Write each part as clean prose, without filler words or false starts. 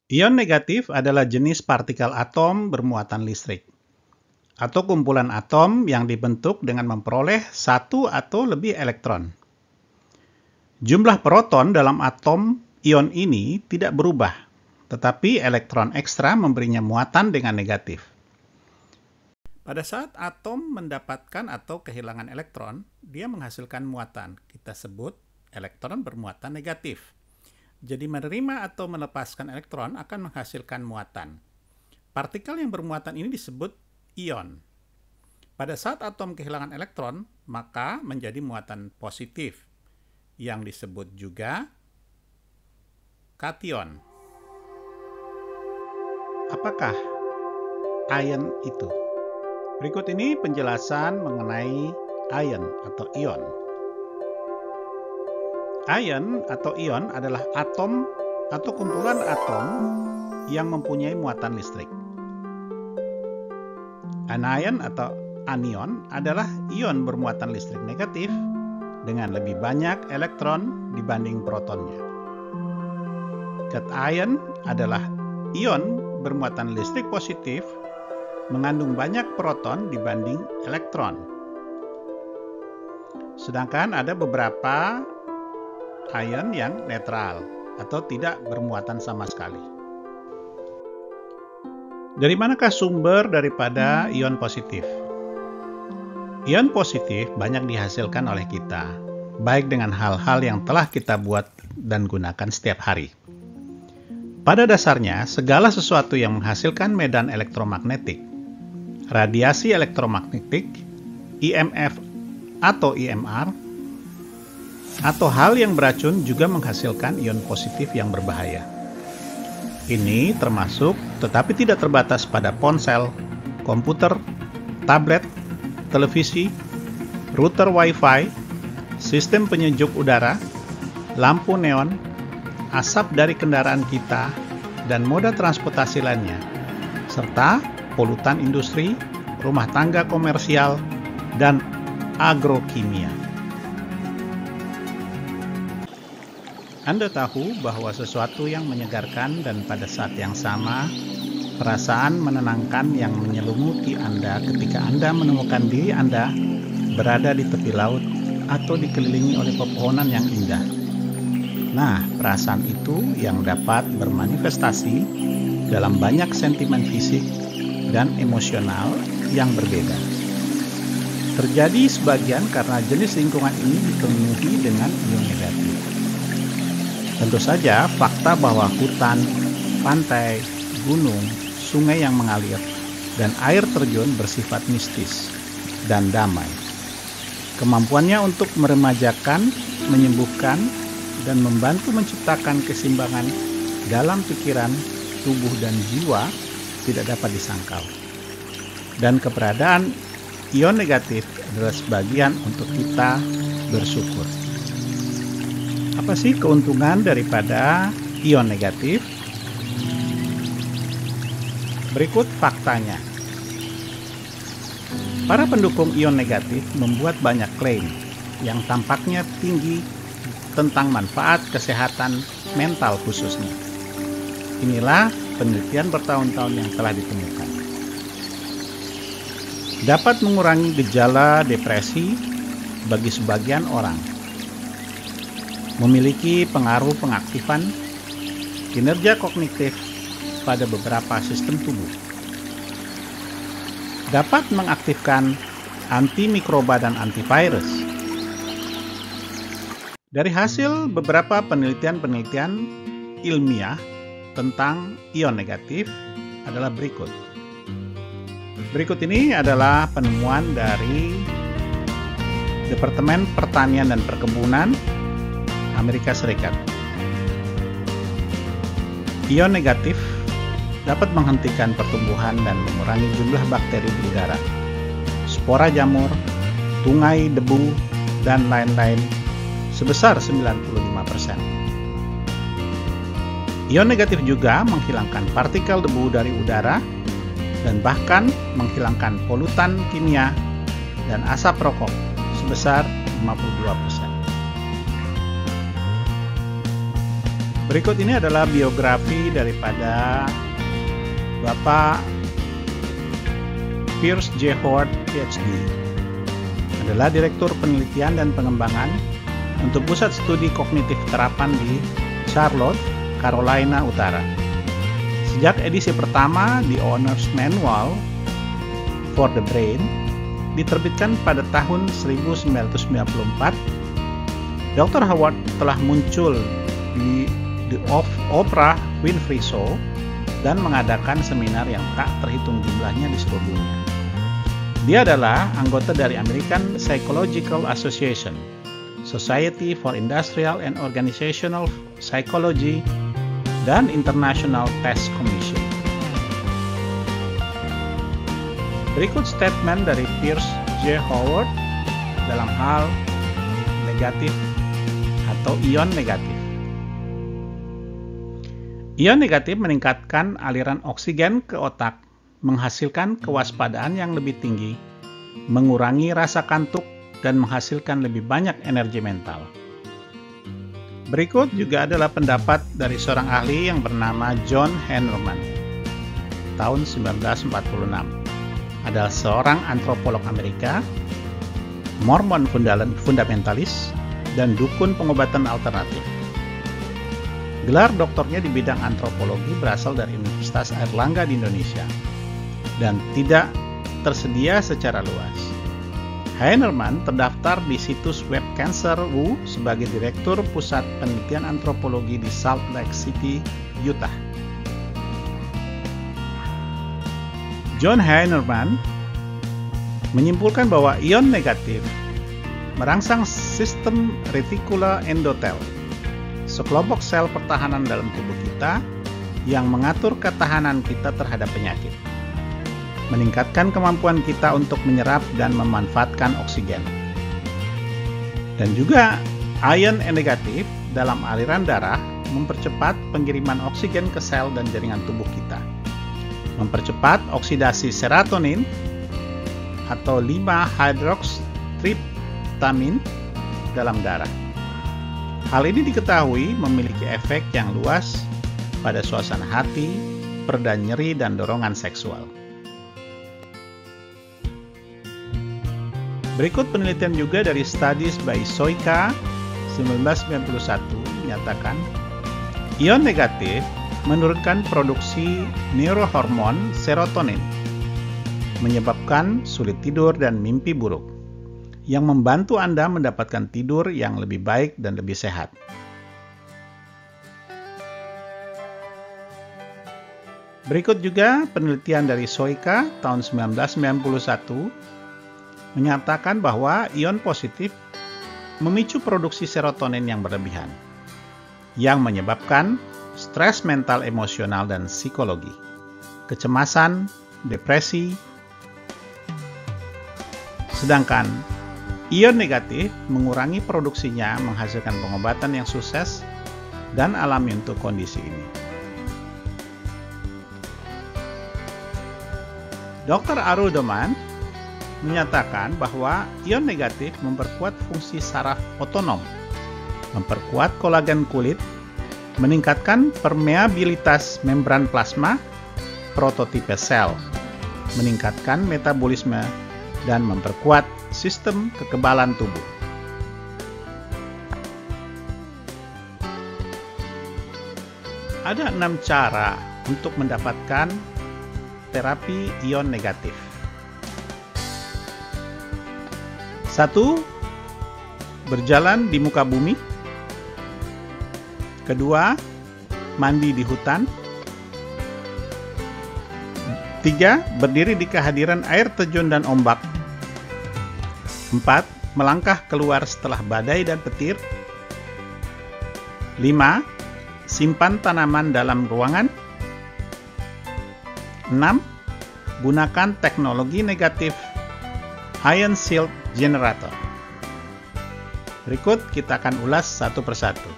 Ion negatif adalah jenis partikel atom bermuatan listrik, atau kumpulan atom yang dibentuk dengan memperoleh satu atau lebih elektron. Jumlah proton dalam atom ion ini tidak berubah, tetapi elektron ekstra memberinya muatan dengan negatif. Pada saat atom mendapatkan atau kehilangan elektron, dia menghasilkan muatan. Kita sebut elektron bermuatan negatif. Jadi menerima atau melepaskan elektron akan menghasilkan muatan. Partikel yang bermuatan ini disebut ion. Pada saat atom kehilangan elektron, maka menjadi muatan positif, yang disebut juga kation. Apakah ion itu? Berikut ini penjelasan mengenai ion atau ion. Ion atau ion adalah atom atau kumpulan atom yang mempunyai muatan listrik. Anion atau anion adalah ion bermuatan listrik negatif dengan lebih banyak elektron dibanding protonnya. Cation adalah ion bermuatan listrik positif mengandung banyak proton dibanding elektron. Sedangkan ada beberapa ion yang netral atau tidak bermuatan sama sekali. Dari manakah sumber daripada ion positif? Ion positif banyak dihasilkan oleh kita, baik dengan hal-hal yang telah kita buat dan gunakan setiap hari. Pada dasarnya, segala sesuatu yang menghasilkan medan elektromagnetik, radiasi elektromagnetik, IMF atau IMR, atau hal yang beracun juga menghasilkan ion positif yang berbahaya. Ini termasuk tetapi tidak terbatas pada ponsel, komputer, tablet, televisi, router Wi-Fi, sistem penyejuk udara, lampu neon, asap dari kendaraan kita, dan moda transportasi lainnya, serta polutan industri, rumah tangga komersial, dan agrokimia. Anda tahu bahwa sesuatu yang menyegarkan dan pada saat yang sama, perasaan menenangkan yang menyelimuti Anda ketika Anda menemukan diri Anda berada di tepi laut atau dikelilingi oleh pepohonan yang indah. Nah, perasaan itu yang dapat bermanifestasi dalam banyak sentimen fisik dan emosional yang berbeda. Terjadi sebagian karena jenis lingkungan ini dipenuhi dengan ion negatif. Tentu saja, fakta bahwa hutan, pantai, gunung, sungai yang mengalir, dan air terjun bersifat mistis dan damai. Kemampuannya untuk meremajakan, menyembuhkan, dan membantu menciptakan keseimbangan dalam pikiran, tubuh, dan jiwa tidak dapat disangkal. Dan keberadaan ion negatif adalah sebagian untuk kita bersyukur. Apa sih keuntungan daripada ion negatif? Berikut faktanya. Para pendukung ion negatif membuat banyak klaim yang tampaknya tinggi tentang manfaat kesehatan mental khususnya. Inilah penelitian bertahun-tahun yang telah ditemukan. Dapat mengurangi gejala depresi bagi sebagian orang. Memiliki pengaruh pengaktifan kinerja kognitif pada beberapa sistem tubuh. Dapat mengaktifkan antimikroba dan antivirus. Dari hasil beberapa penelitian ilmiah tentang ion negatif adalah berikut. Berikut ini adalah penemuan dari Departemen Pertanian dan Perkebunan Amerika Serikat. Ion negatif dapat menghentikan pertumbuhan dan mengurangi jumlah bakteri di udara, spora jamur, tunggai debu, dan lain-lain sebesar 95%. Ion negatif juga menghilangkan partikel debu dari udara dan bahkan menghilangkan polutan kimia dan asap rokok sebesar 52%. Berikut ini adalah biografi daripada Bapak Pierce J. Howard, PhD. Adalah Direktur Penelitian dan Pengembangan untuk Pusat Studi Kognitif Terapan di Charlotte, Carolina Utara. Sejak edisi pertama The Owner's Manual for the Brain diterbitkan pada tahun 1994, Dr. Howard telah muncul di The Oprah Winfrey Show dan mengadakan seminar yang tak terhitung jumlahnya di seluruh dunia. Dia adalah anggota dari American Psychological Association, Society for Industrial and Organizational Psychology, dan International Test Commission. Berikut statement dari Pierce J. Howard dalam hal negatif atau ion negatif. Ion negatif meningkatkan aliran oksigen ke otak, menghasilkan kewaspadaan yang lebih tinggi, mengurangi rasa kantuk, dan menghasilkan lebih banyak energi mental. Berikut juga adalah pendapat dari seorang ahli yang bernama John Heinerman, tahun 1946. Adalah seorang antropolog Amerika, Mormon fundamentalis, dan dukun pengobatan alternatif. Gelar doktornya di bidang antropologi berasal dari Universitas Airlangga di Indonesia dan tidak tersedia secara luas. Heinerman terdaftar di situs web Cancer.wu sebagai Direktur Pusat Penelitian Antropologi di Salt Lake City, Utah. John Heinerman menyimpulkan bahwa ion negatif merangsang sistem reticular endothel, sekelompok sel pertahanan dalam tubuh kita yang mengatur ketahanan kita terhadap penyakit, meningkatkan kemampuan kita untuk menyerap dan memanfaatkan oksigen. Dan juga ion negatif dalam aliran darah mempercepat pengiriman oksigen ke sel dan jaringan tubuh kita, mempercepat oksidasi serotonin atau 5-hydroxytryptamin dalam darah. Hal ini diketahui memiliki efek yang luas pada suasana hati, pereda nyeri, dan dorongan seksual. Berikut penelitian juga dari Studies by Soika 1991 menyatakan ion negatif menurunkan produksi neurohormon serotonin, menyebabkan sulit tidur dan mimpi buruk, yang membantu Anda mendapatkan tidur yang lebih baik dan lebih sehat. Berikut juga penelitian dari Soika tahun 1991 menyatakan bahwa ion positif memicu produksi serotonin yang berlebihan, yang menyebabkan stres mental, emosional, dan psikologi, kecemasan, depresi. Sedangkan ion negatif mengurangi produksinya, menghasilkan pengobatan yang sukses dan alami untuk kondisi ini. Dr. Aru Doman menyatakan bahwa ion negatif memperkuat fungsi saraf otonom, memperkuat kolagen kulit, meningkatkan permeabilitas membran plasma, prototipe sel, meningkatkan metabolisme, dan memperkuat sistem kekebalan tubuh. Ada 6 cara untuk mendapatkan terapi ion negatif. 1. Berjalan di muka bumi. 2. Mandi di hutan. 3. Berdiri di kehadiran air terjun dan ombak. 4. Melangkah keluar setelah badai dan petir. 5. Simpan tanaman dalam ruangan. 6. Gunakan teknologi negatif ion shield generator. Berikut kita akan ulas satu persatu.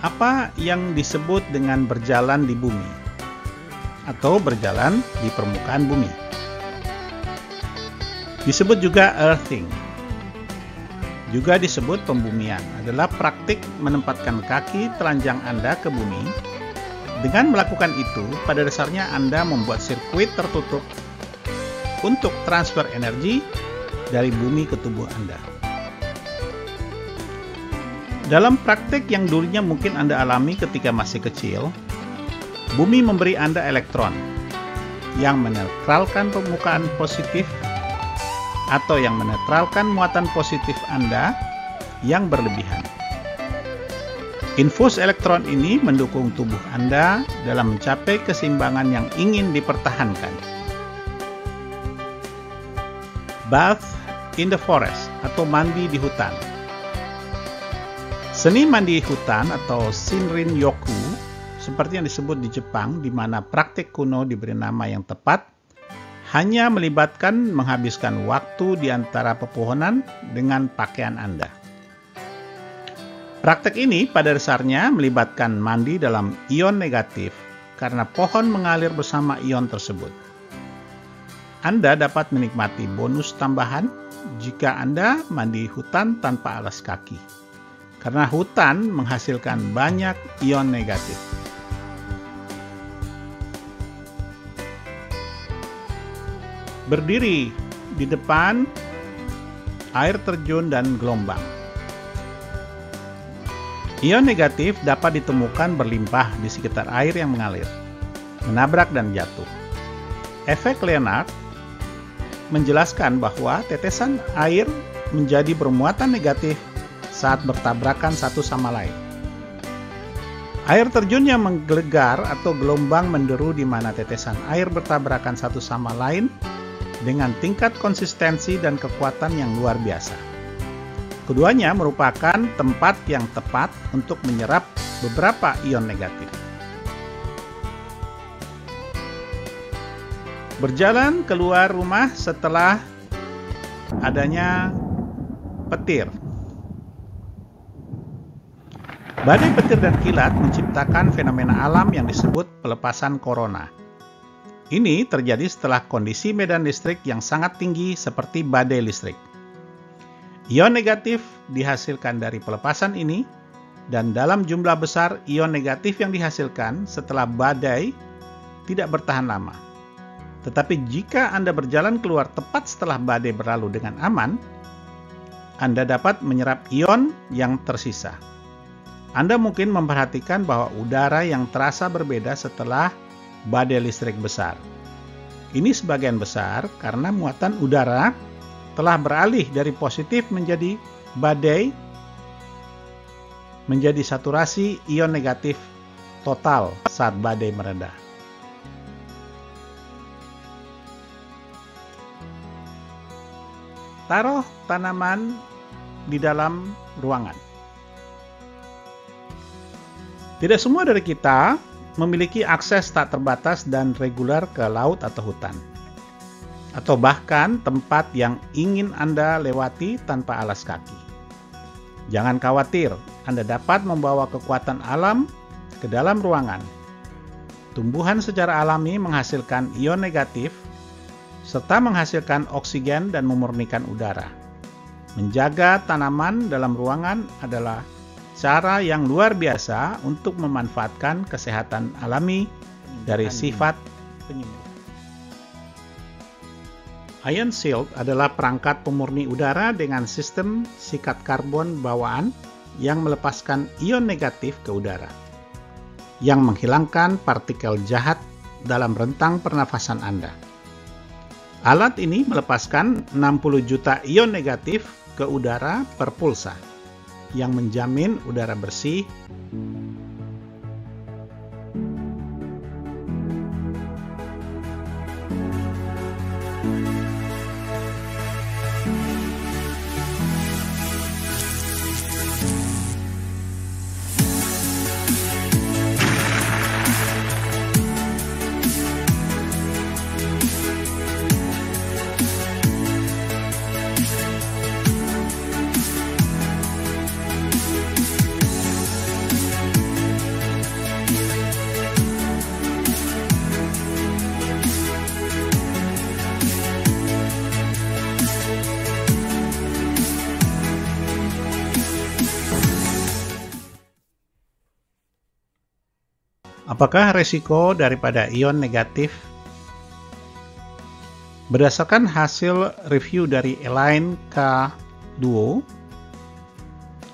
Apa yang disebut dengan berjalan di bumi atau berjalan di permukaan bumi? Disebut juga earthing. juga disebut pembumian, adalah praktik menempatkan kaki telanjang Anda ke bumi. Dengan melakukan itu, pada dasarnya Anda membuat sirkuit tertutup untuk transfer energi dari bumi ke tubuh Anda. Dalam praktik yang dulunya mungkin Anda alami ketika masih kecil, bumi memberi Anda elektron yang menetralkan permukaan positif atau yang menetralkan muatan positif Anda yang berlebihan. Infus elektron ini mendukung tubuh Anda dalam mencapai keseimbangan yang ingin dipertahankan. Bath in the forest atau mandi di hutan. Seni mandi hutan atau Shinrin-yoku seperti yang disebut di Jepang, di mana praktik kuno diberi nama yang tepat, hanya melibatkan menghabiskan waktu di antara pepohonan dengan pakaian Anda. Praktek ini pada dasarnya melibatkan mandi dalam ion negatif karena pohon mengalir bersama ion tersebut. Anda dapat menikmati bonus tambahan jika Anda mandi hutan tanpa alas kaki, karena hutan menghasilkan banyak ion negatif. Berdiri di depan air terjun dan gelombang. Ion negatif dapat ditemukan berlimpah di sekitar air yang mengalir, menabrak dan jatuh. Efek Leonard menjelaskan bahwa tetesan air menjadi bermuatan negatif saat bertabrakan satu sama lain. Air terjun yang menggelegar atau gelombang menderu di mana tetesan air bertabrakan satu sama lain dengan tingkat konsistensi dan kekuatan yang luar biasa. Keduanya merupakan tempat yang tepat untuk menyerap beberapa ion negatif. Berjalan keluar rumah setelah adanya petir. Badai petir dan kilat menciptakan fenomena alam yang disebut pelepasan korona. Ini terjadi setelah kondisi medan listrik yang sangat tinggi seperti badai listrik. Ion negatif dihasilkan dari pelepasan ini, dan dalam jumlah besar ion negatif yang dihasilkan setelah badai tidak bertahan lama. Tetapi jika Anda berjalan keluar tepat setelah badai berlalu dengan aman, Anda dapat menyerap ion yang tersisa. Anda mungkin memperhatikan bahwa udara yang terasa berbeda setelah badai listrik besar. Ini sebagian besar karena muatan udara telah beralih dari positif menjadi badai, menjadi saturasi ion negatif total saat badai mereda. Taruh tanaman di dalam ruangan. Tidak semua dari kita memiliki akses tak terbatas dan reguler ke laut atau hutan, atau bahkan tempat yang ingin Anda lewati tanpa alas kaki. Jangan khawatir, Anda dapat membawa kekuatan alam ke dalam ruangan. Tumbuhan secara alami menghasilkan ion negatif, serta menghasilkan oksigen dan memurnikan udara. Menjaga tanaman dalam ruangan adalah cara yang luar biasa untuk memanfaatkan kesehatan alami dari sifat penyembuh. Ion Shield adalah perangkat pemurni udara dengan sistem sikat karbon bawaan yang melepaskan ion negatif ke udara, yang menghilangkan partikel jahat dalam rentang pernafasan Anda. Alat ini melepaskan 60 juta ion negatif ke udara per pulsa, yang menjamin udara bersih Apakah resiko daripada ion negatif? Berdasarkan hasil review dari Elaine K. Duo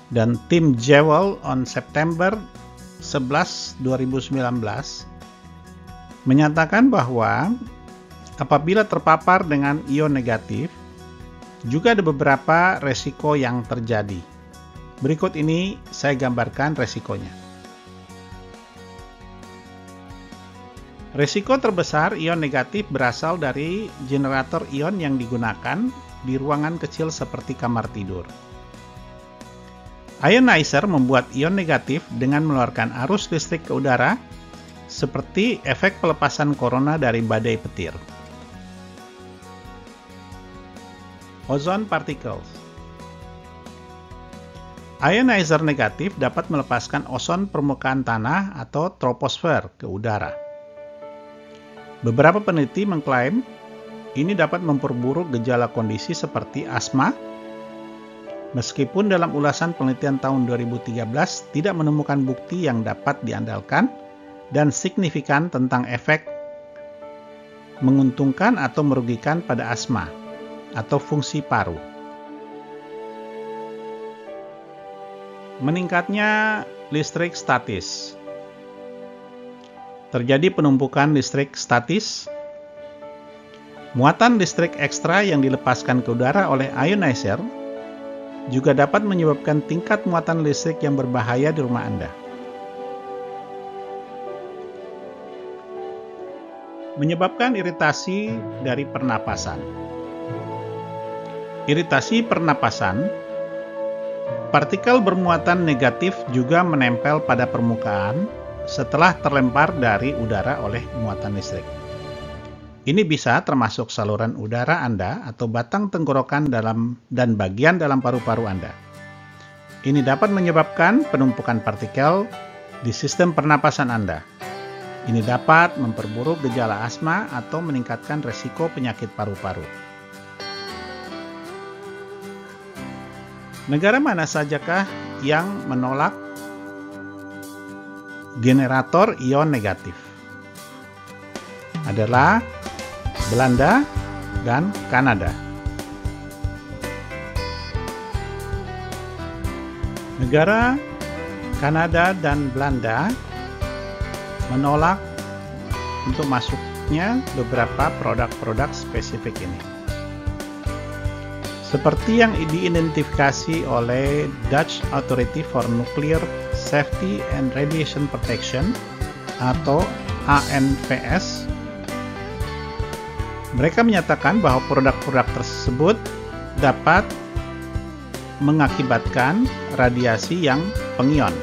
dan tim Jewel on September 11, 2019 menyatakan bahwa apabila terpapar dengan ion negatif, juga ada beberapa resiko yang terjadi. Berikut ini saya gambarkan resikonya. Resiko terbesar ion negatif berasal dari generator ion yang digunakan di ruangan kecil seperti kamar tidur. Ionizer membuat ion negatif dengan mengeluarkan arus listrik ke udara, seperti efek pelepasan corona dari badai petir. Ozone particles. Ionizer negatif dapat melepaskan ozon permukaan tanah atau troposfer ke udara. Beberapa peneliti mengklaim ini dapat memperburuk gejala kondisi seperti asma, meskipun dalam ulasan penelitian tahun 2013 tidak menemukan bukti yang dapat diandalkan dan signifikan tentang efek menguntungkan atau merugikan pada asma atau fungsi paru. Meningkatnya listrik statis. Terjadi penumpukan listrik statis. Muatan listrik ekstra yang dilepaskan ke udara oleh ionizer juga dapat menyebabkan tingkat muatan listrik yang berbahaya di rumah Anda. Menyebabkan iritasi dari pernapasan. Iritasi pernapasan, partikel bermuatan negatif juga menempel pada permukaan setelah terlempar dari udara oleh muatan listrik. Ini bisa termasuk saluran udara Anda atau batang tenggorokan dan bagian dalam paru-paru Anda. Ini dapat menyebabkan penumpukan partikel di sistem pernapasan Anda. Ini dapat memperburuk gejala asma atau meningkatkan resiko penyakit paru-paru. Negara mana sajakah yang menolak generator ion negatif? Adalah Belanda dan Kanada. Negara Kanada dan Belanda menolak untuk masuknya beberapa produk-produk spesifik ini. Seperti yang diidentifikasi oleh Dutch Authority for Nuclear Safety and Radiation Protection atau ANVS, mereka menyatakan bahwa produk-produk tersebut dapat mengakibatkan radiasi yang pengion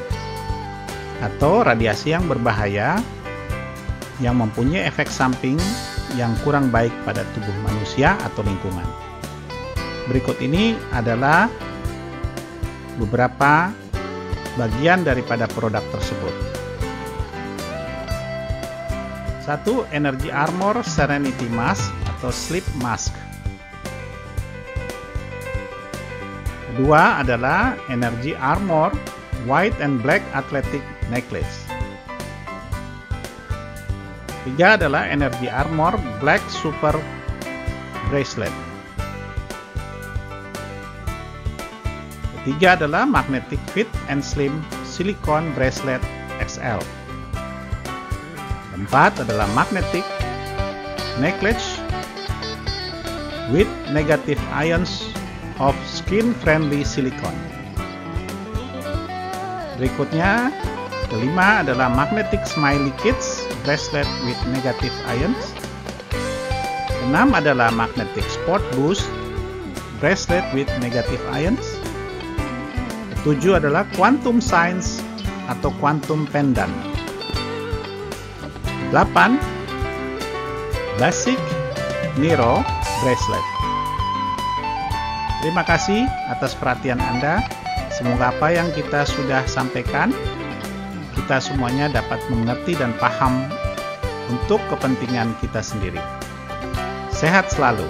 atau radiasi yang berbahaya yang mempunyai efek samping yang kurang baik pada tubuh manusia atau lingkungan. Berikut ini adalah beberapa bagian daripada produk tersebut. 1. Energy Armor Serenity Mask atau Sleep Mask. Kedua adalah Energy Armor White and Black Athletic Necklace. 3 adalah Energy Armor Black Super Bracelet. Ketiga adalah Magnetic Fit and Slim Silicone Bracelet XL. 4 adalah Magnetic Necklace with Negative Ions of Skin-Friendly Silicone. Berikutnya, kelima adalah Magnetic Smiley Kids Bracelet with Negative Ions. 6 adalah Magnetic Sport Boost Bracelet with Negative Ions. 7 adalah Quantum Science atau Quantum Pendant. 8 Basic Nero Bracelet. Terima kasih atas perhatian Anda. Semoga apa yang kita sudah sampaikan, kita semuanya dapat mengerti dan paham untuk kepentingan kita sendiri. Sehat selalu.